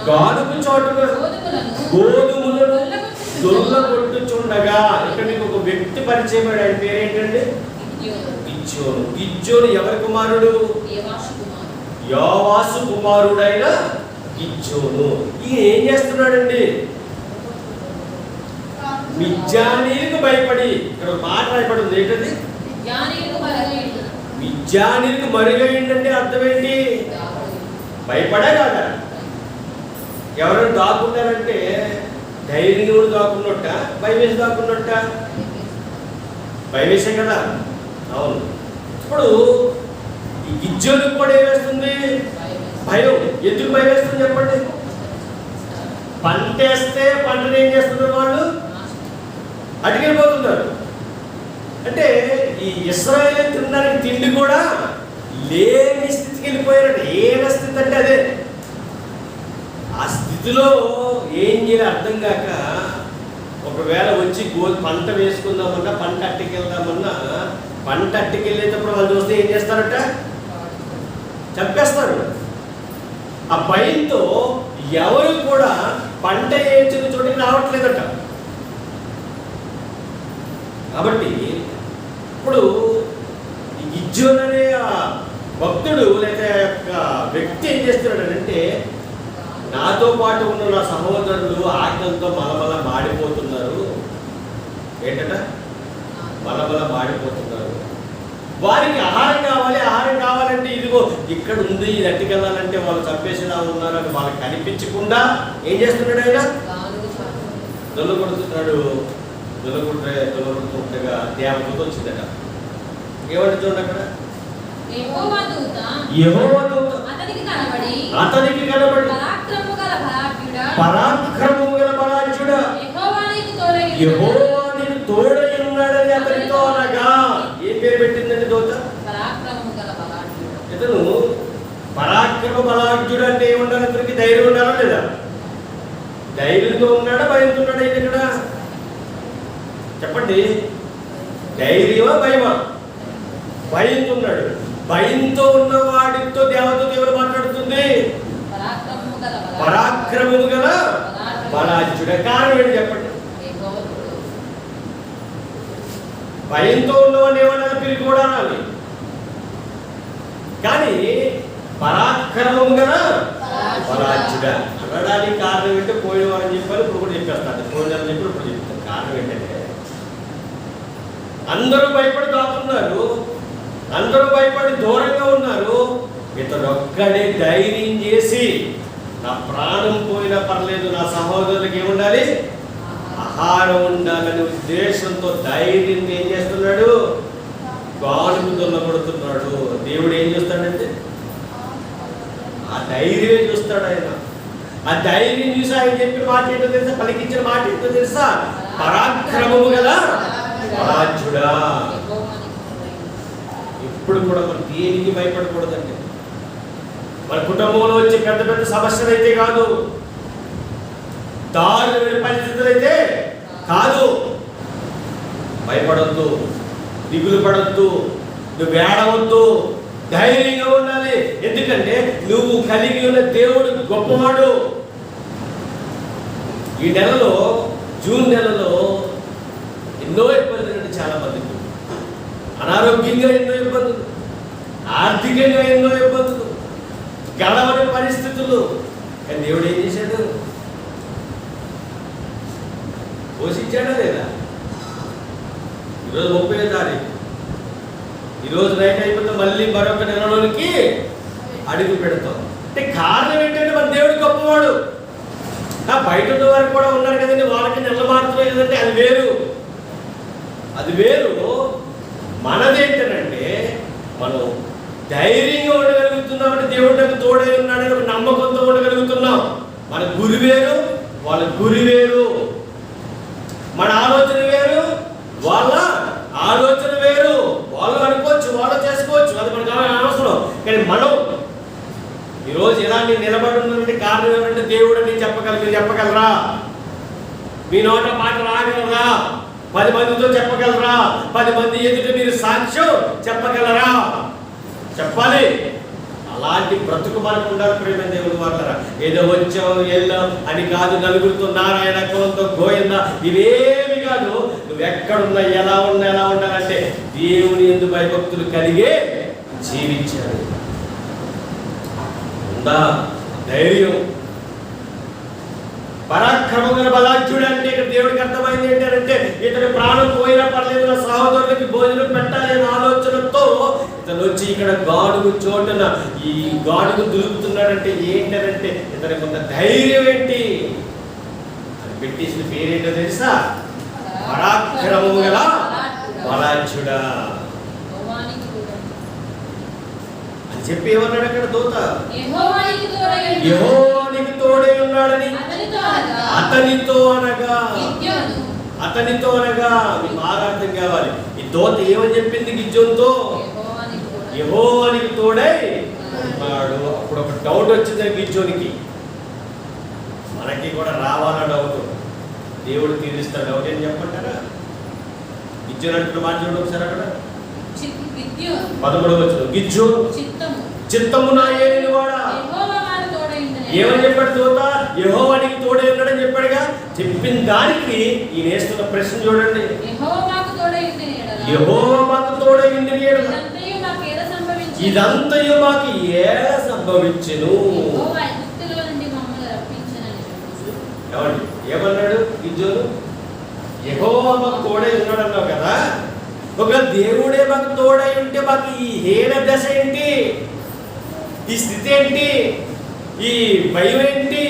గానుగ చాటున గోధుమలను దొల్లగొట్టుచుండగా. ఇక్కడ మీకు ఒక వ్యక్తి పరిచయం. ఆయన పేరేంటండి? గిద్యోను ఎవరి కుమారుడు? యోవాసు కుమారుడైన గిద్యోను. ఈయన ఏం చేస్తున్నాడండి? మిద్యానీయులకు భయపడి. ఇక్కడ మాట భయపడింది ఏంటండి? మిద్యానీయులకు మరుగైందంటే అర్థం ఏంటి? భయపడా కాదా? ఎవరైనా దాక్కున్నారంటే ధైర్యంగా దాక్కున్నట్ట, భయమేసి దాక్కున్నట్ట? భయమేసే కదా. అవును. ఇప్పుడు ఈ గిద్యోనుకు కూడా ఏమేస్తుంది? భయం. ఎందుకు భయం వేస్తుంది చెప్పండి? పంట వేస్తే పంటను ఏం చేస్తున్నారు వాళ్ళు? అటుకెళ్ళిపోతున్నారు. అంటే ఈ ఇశ్రాయేలు తినడానికి తిండి కూడా లేని స్థితికి వెళ్ళిపోయారంటే. ఏన స్థితి అంటే అదే. ఆ స్థితిలో ఏం చేయాలి అర్థం కాక, ఒకవేళ వచ్చి పంట వేసుకుందామన్నా, పంట అట్టుకెళ్దామన్నా, పంట అట్టుకెళ్ళేటప్పుడు వాళ్ళు చూస్తే ఏం చేస్తారట? చంపేస్తారు. ఆ భయంతో ఎవరు కూడా పంట వేయించిన చోటికి రావట్లేదట. కాబట్టి ఇప్పుడు గిద్యోను అనే భక్తుడు లేదా వ్యక్తి ఏం చేస్తున్నాడంటే, నాతో పాటు ఉన్న నా సహోదరులు ఆకలితో మలమల మాడిపోతున్నారు. ఏంటట? మలమల మాడిపోతున్నారు. వారికి ఆహారం కావాలి. ఆహారం కావాలంటే ఇదిగో ఇక్కడ ఉంది, ఇది అట్టుకెళ్ళాలంటే వాళ్ళు చంపేసేలా ఉన్నారు అని వాళ్ళకి కనిపించకుండా ఏం చేస్తున్నాడు? ఆయన దొల్లగొడుతున్నాడు. దొల్లగొడుతుండగా దేవదూత వచ్చిందట. ఏమంటే చూడండి అక్కడ, యెహోవా దూత అతనికి కనబడి పరాక్రమము గల బలాఢ్యుడా, యెహోవా నీకు తోడై ఉన్నాడని అతనితో అనగా. ఏం పేరు పెట్టిందండి దూత? ఇతను పరాక్రమ బలాఢ్యుడు అంటే ఏముండాలి? ఇతనికి ధైర్యం ఉండాలా లేదా? ధైర్యంతో ఉన్నాడా, భయంతో ఉన్నాడా? ఇది ఇక్కడ చెప్పండి. ధైర్యమా, భయమా? భయంతో ఉన్నాడు. భయంతో ఉన్న వాడితో దేవత దేవుడు మాట్లాడుతుంది. పరాక్రమము గల బలాఢ్యుడ. కారణం ఏంటి చెప్పండి? భయంతో ఉన్నవాడిని ఏమన్నా పిలిచి కూడా అనాలి. కానీ పరాక్రమము గల బలాఢ్యుడ అనడానికి కారణం ఏంటో పోయిన వారని చెప్పారు, ఇప్పుడు కూడా చెప్పేస్తాను. పోయిన చెప్పి ఇప్పుడు చెప్తాను. కారణం ఏంటంటే అందరూ భయపడి దాక్కున్నారు, అందరూ భయపడి దూరంగా ఉన్నారు. ఇతను ఒక్కడే ధైర్యం చేసి, నా ప్రాణం పోయినా పర్లేదు, నా సహోదరులకు ఏముండాలి? ఆహారం ఉండాలనే ఉద్దేశంతో ధైర్యం ఏం చేస్తున్నాడు? గానుగు దున్నబడుతున్నాడు. దేవుడు ఏం చూస్తాడంటే ఆ ధైర్యం చూస్తాడు ఆయన. ఆ ధైర్యం చూసి ఆయన చెప్పిన మాట ఏంటో తెలుసా, పలికించిన మాట ఏంటో తెలుసా, పరాక్రమము గల బలాఢ్యుడా. ఎప్పుడు కూడా మనం దేనికి భయపడకూడదండి. మన కుటుంబంలో వచ్చే పెద్ద పెద్ద సమస్యలు అయితే కాదు, దారుణ పరిస్థితులు అయితే కాదు. భయపడొద్దు, దిగులు పడొద్దు, నువ్వు ఏడవద్దు, ధైర్యంగా ఉండాలి. ఎందుకంటే నువ్వు కలిగి ఉన్న దేవుడు గొప్పవాడు. ఈ నెలలో, జూన్ నెలలో ఎన్నో ఇబ్బందులు అంటే చాలా మందికి అనారోగ్యంగా ఎన్నో ఇబ్బందులు, ఆర్థికంగా ఎన్నో ఇబ్బందులు, గడవని పరిస్థితులు. కానీ దేవుడు ఏం చేశాడు? పోషించాడా లేదా? ఈరోజు 30వ తారీఖు, ఈరోజు నైట్ అయిపోతే మళ్ళీ మరొక నెలలోనికి అడుగు పెడతాం. అంటే కారణం ఏంటంటే మన దేవుడు గొప్పవాడు. బయట ఉన్న వారు కూడా ఉన్నారు కదండి, వాళ్ళకి నెల మాత్రమే కదండి, అది వేరు, అది వేరు. మనదేంటంటే మనం ధైర్యంగా ఉండగలుగుతున్నామంటే దేవుడు నాకు తోడై ఉన్నాడని ఒక నమ్మకంతో ఉండగలుగుతున్నాం. మన గురి వేరు, వాళ్ళ గురి వేరు. మన ఆలోచన వేరు, వాళ్ళ ఆలోచన వేరు. వాళ్ళు అనుకోవచ్చు, వాళ్ళు చేసుకోవచ్చు, అది మనకు అనవసరం. కానీ మనం ఈరోజు ఎలా నేను నిలబడి ఉన్నటువంటి కారణం ఏమంటే దేవుడు నేను మీరు చెప్పగలరా? మీ నోట మాట రాగలరా? 10 మందితో చెప్పగలరా? 10 మంది ఎదుట మీరు సాక్ష్యం చెప్పగలరా? చెప్పాలి. అలాంటి బ్రతుకు మనకు ఉండాలి ప్రేమ దేవుడు వాళ్ళరా. ఏదో వచ్చాం వెళ్ళాం అని కాదు, నలుగురితో నారాయణ, కులంతో గోయిందా, ఇవేమి కాదు. నువ్వు ఎక్కడున్నా, ఎలా ఉండాలంటే దేవుని యందు భయభక్తులు కలిగే జీవించాడు. ఉందా ధైర్యం? పరాక్రమం గల బలాఢ్యుడు అంటే ఇక్కడ దేవుడికి అర్థమైంది ఏంటంటే ఇతని ప్రాణం పోయినా పర్లేదు, నా సహోదరులకి భోజనం పెట్టాలి అనే ఆలోచనతో ఇతను వచ్చి ఇక్కడ గాడుగు చోటున ఈ గాడుగు దులుపుతున్నాడంటే ఏంటంటే ఇతనికి ఉన్న ధైర్యం ఏంటి అని పెట్టేసిన పేరేంటో తెలుసా? పరాక్రమం గల బలాఢ్యుడా అని చెప్పి ఏమన్నాడు అక్కడ దూత? యెహోవానికి తోడై ఉన్నాడని. అతనితో అనగా మీకు బాగా అర్థం కావాలి. ఈ దూత ఏమని చెప్పింది గిద్యోనుతో? యెహోవానికి తోడై ఉన్నాడు. అప్పుడు ఒక డౌట్ వచ్చింది గిద్యోనికి. మనకి కూడా రావాలా డౌట్? దేవుడు తీరుస్తాడు డౌట్. ఏం చెప్పంటారా? గిద్యోను అంటున్న మాట చూడండి ఒకసారి అక్కడ 13వ వచనం. గిద్యోను చిత్తము నా ఏలినవాడా. ఏమని చెప్పాడు దూత? యెహోవానికి తోడై ఉన్నాడని చెప్పాడుగా. చెప్పిన దానికి ఈయన వేస్తున్న ప్రశ్న చూడండి. యెహోవా మాకు తోడై ఉండి ఇదంతయు మాకు ఏల సంభవించెను. ఏమండి ఏమన్నాడు గిద్యోను? యెహోవా మాకు తోడై ఉన్నాడు అన్నావు కదా. ఒక దేవుడే మాకు తోడై ఉంటే మాకు ఈ హీన దశ ఏంటి, ఈ స్థితి ఏంటి, ఈ భయం ఏంటి,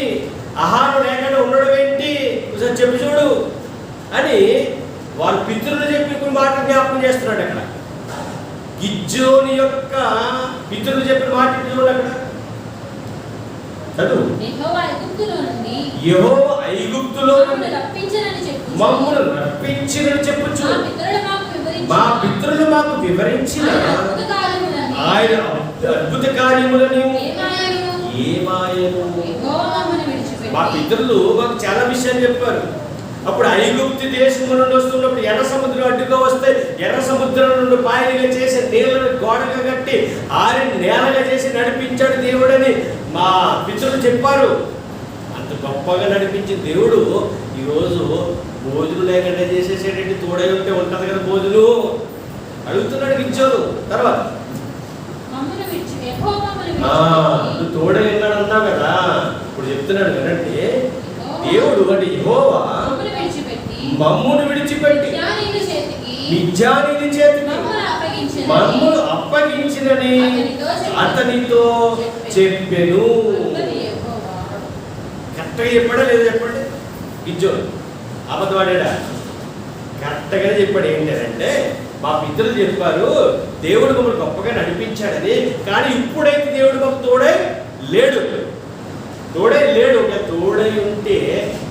ఆహారం లేకుండా ఉండడం ఏంటి, ఒకసారి చెప్పి చూడు అని వాళ్ళ పితరులు చెప్పి కొన్ని మాట జ్ఞాపకం చేస్తున్నాడు అక్కడ. గిద్యోని యొక్క పితరులు చెప్పిన మాట చూడు అక్కడ. చదువు. యెహోవా ఐగుప్తులో మమ్మల్ని రప్పించినని చెప్పొచ్చు. మా పితరులు మాకు వివరించిన ఆయన అద్భుత కార్యములను ఏమాయను. మా పితరులు మాకు చాలా విషయాలు చెప్పారు. అప్పుడు ఐగుప్తు దేశం నుండి వస్తున్నప్పుడు ఎర్ర సముద్రం అడ్డుగా వస్తే ఎర్ర సముద్రం నుండి పాయలుగా చేసి నీళ్ళను గోడగా కట్టి ఆరిని నేలగా చేసి నడిపించాడు దేవుడని మా పితరులు చెప్పారు. అంత గొప్పగా నడిపించిన దేవుడు ఈరోజు భోజనం లేకుండా చేసేసేటట్టు తోడై ఉంటే ఉంటది కదా భోజనం అడుగుతున్నాడు గిద్యోను. తర్వాత నువ్వు తోడై ఉన్నాడు అన్నావు కదా. ఇప్పుడు చెప్తున్నాడు కదండి దేవుడు అంటే యెహోవా మమ్మును విడిచిపెట్టి మిద్యానీయుల చేతికి మమ్మును అప్పగించినని అతనితో చెప్పెను. కరెక్ట్గా చెప్పాడా లేదా చెప్పండి? గిద్యోను అబద్ధవాడా? కరెక్ట్గానే చెప్పాడు. ఏంటంటే మా పితరులు చెప్పారు దేవుడు మమ్మల్ని గొప్పగా నడిపించాడని, కానీ ఇప్పుడైతే దేవుడు మాకు తోడై లేడు. ఒక తోడై ఉంటే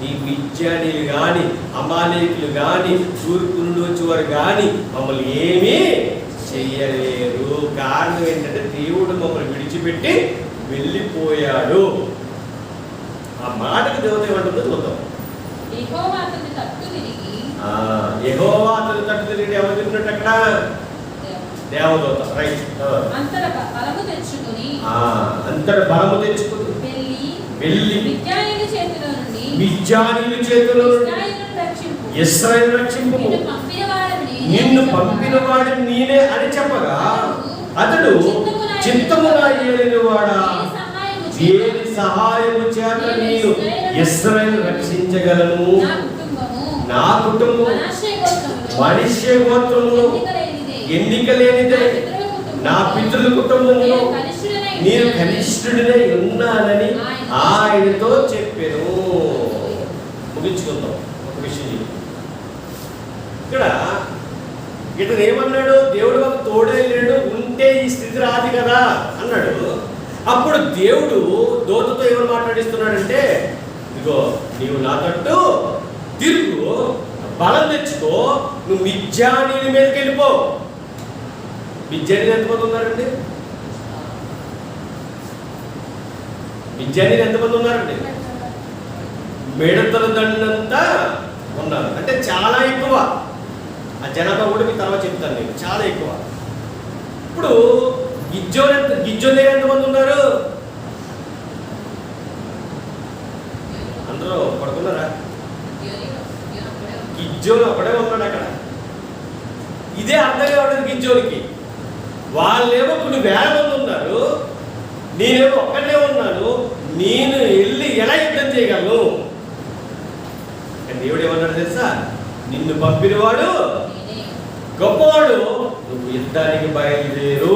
ఈ మిద్యానీయులు కానీ, అమాలేకులు కానీ, తూర్పు నుండి వచ్చేవారు కానీ మమ్మల్ని ఏమీ చెయ్యలేరు. కారణం ఏంటంటే దేవుడు మమ్మల్ని విడిచిపెట్టి వెళ్ళిపోయాడు. ఆ మాటకి దేవత ఏమంటుందో చూద్దాం. యెహోవా అతని తట్టు తిరిగి ఎవరు తిరిగినట్టు అక్కడ? దేవదూత. రైట్. అంతట బలము తెచ్చుకొని వెళ్ళి మిద్యానీయుల చేతిలో నుండి ఇశ్రాయేలును రక్షింపు, నిన్ను పంపిన వాడిని నేనే అని చెప్పగా అతడు చిత్తమున ఏలినవాడా, దేని సహాయము చేత నేను ఇశ్రాయేలును రక్షించగలను? నా కుటుంబం మనిషి గోత్రములో ఎన్నిక లేనిదే, నా పితరుల కుటుంబంలో నేను కనిష్ఠుడినై ఉన్నానని ఆయనతో చెప్పాను. ముగించుకుందాం ఒక విషయం. ఇక్కడ ఇతను ఏమన్నాడు? దేవుడు మాకు తోడై లేడు, ఉంటే ఈ స్థితి రాదు కదా అన్నాడు. అప్పుడు దేవుడు దూతతో ఏమని మాట్లాడిస్తున్నాడంటే, ఇదిగో నీవు నా తట్టు తిరుగు, బలం తెచ్చుకో, నువ్వు మిద్యానీయుల మీదకి వెళ్ళిపో. మిద్యానీయులు ఎంతమంది ఉన్నారండి? మిద్యానీయులు ఎంతమంది ఉన్నారండి? మిడతల దండంతా ఉన్నారు. అంటే చాలా ఎక్కువ. ఆ జనాభా కూడా మీకు తర్వాత చెప్తాను నేను. చాలా ఎక్కువ. ఇప్పుడు గిజ్జోలు ఎంతమంది ఉన్నారు? అందరూ పడుకున్నారా? గిజ్జోలు ఒకడే ఉన్నాడు అక్కడ. ఇదే అర్థం కావడం గిజ్జోలికి. వాళ్ళేమో కొన్ని వేల మంది ఉన్నారు, నేనేమో ఒక్కడే ఉన్నాను, నేను వెళ్ళి ఎలా యుద్ధం చేయగలను? దేవుడు ఏమన్నాడు తెలుసా? నిన్ను పంపినవాడు గొప్పవాడు, నువ్వు యుద్ధానికి బయలుదేరు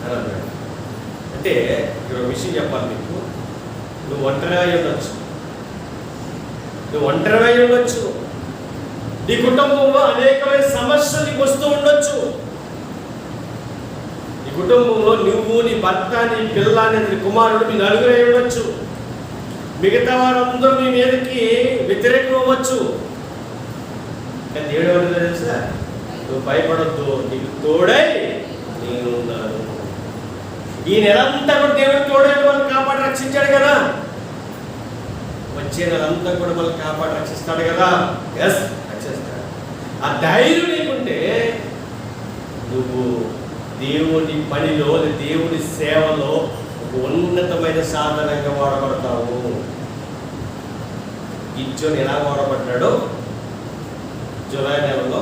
అని అన్నాడు. అంటే ఇక్కడ ఒక విషయం చెప్పాలి మీకు. నువ్వు ఒంటరిగా ఉండొచ్చు, నీ కుటుంబంలో అనేకమైన సమస్యలు నీకు వస్తూ ఉండొచ్చు. నీ కుటుంబంలో నువ్వు, నీ భర్త, నీ పిల్ల, నీ కుమారుడు, మీ నలుగురే ఉండొచ్చు. మిగతా వారందరూ మీ మీదకి వ్యతిరేకం అవ్వచ్చు. కానీ దేవుడు ఏమంటాడు తెలుసా? నువ్వు భయపడొద్దు, నీకు తోడై నేను ఉన్నాను. ఈ నెలంతా కూడా దేవుడు తోడై మనల్ని కాపాడి రక్షించాడు కదా. వచ్చే నెలంతా కూడా మనల్ని కాపాడి రక్షిస్తాడు కదా. ఎస్, రక్షిస్తాడు. ఆ ధైర్యం నీకుంటే నువ్వు దేవుని పనిలో, దేవుని సేవలో ఒక ఉన్నతమైన సాధనంగా వాడబడతావు. గిజ్జోని ఎలా వాడబడ్డాడో జూలై నెలలో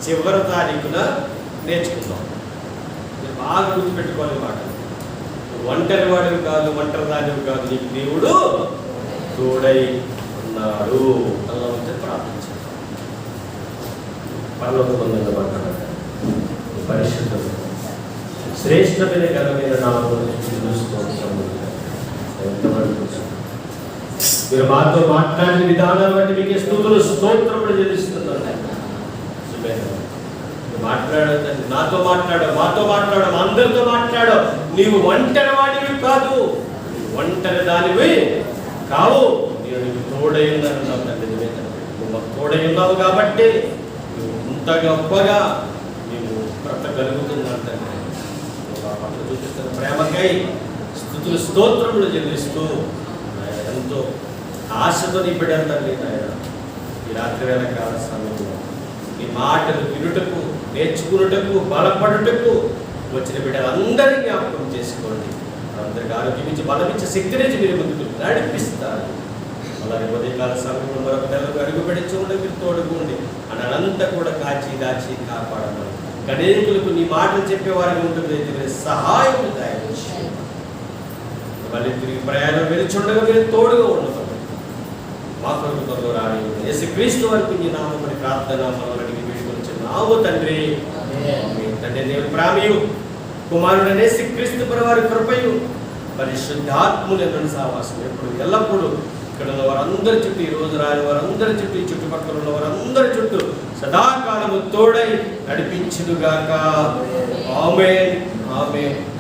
చివరి తారీఖున నేర్చుకుందాం. మీరు బాగా గుర్తుపెట్టుకోవాలి మాట. ఒంటరి వాడివి కాదు, ఒంటరి దానివి కాదు, నీకు దేవుడు తోడై ఉన్నాడు. అలా ఉంటే ప్రార్థించాడు. పరలోకమందున్న మాట్లాడారు. పరిశుద్ధ శ్రేష్టమైన ఘనమైన నామమును మీరు మాతో మాట్లాడిన విధానాన్ని బట్టి మీకు స్తుతులు స్తోత్రములు చెల్లిస్తున్నాను. మాట్లాడదండి, నాతో మాట్లాడు, మాతో మాట్లాడు, అందరితో మాట్లాడు. నీవు ఒంటరి వాడివి కాదు, ఒంటరి దానివి కావు. నేను నీకు తోడై ఉన్నాను తండ్రి. నువ్వు తోడై ఉన్నావు కాబట్టి నువ్వు ఇంత గొప్పగా నీవు బ్రతకగలుగుతున్నాను తండ్రి. నువ్వు ఆ పట్ల చూపిస్తున్న ప్రేమకై స్తుతులు స్తోత్రములు చెల్లిస్తూ ఎంతో ఆశతో నీ బిడ్డలు తండ్రి నాయన ఈ రాత్రి వేళ కాల సమయంలో ఈ మాటలు వినుటకు, నేర్చుకున్నటకు, బలపడుటకు వచ్చిన బిడ్డలందరినీ జ్ఞాపకం చేసుకోండి. అందరికీ ఆరోగ్యం ఇచ్చి, బలమిచ్చి, శక్తి నుంచి మీరు ముందుకు నడిపిస్తారు. అలాగే ఉదయకాల సమయంలో మరొక నెలకు అడుగుపెట్టి చూడండి, మీరు తోడుకోండి. అనంతా కూడా కాచి దాచి కాపాడమని అనేకులకు నీ మాటలు చెప్పేవారికి ఉంటుంది. సహాయం మళ్ళీ తిరిగి ప్రయాణం వెలుచుండగా మీరు తోడుగా ఉండదు. మా కొరకు త్వరలో రాని యేసుక్రీస్తు వరకు నీ నామముని ప్రార్థన మనల్ని వేడుకొనిచున్నాము తండ్రి. తండ్రి దేవుని ప్రేమయు, కుమారుడనే యేసుక్రీస్తు వారి కృపయు, పరిశుద్ధాత్ముని సహవాసం ఎప్పుడు ఎల్లప్పుడూ ఇక్కడ ఉన్న వారందరి చుట్టూ, ఈ రోజు రాని వారందరి చుట్టూ, ఈ చుట్టుపక్కల ఉన్న వారందరి చుట్టూ సదాకాలము తోడై నడిపించునుగాక. ఆమేన్ ఆమేన్.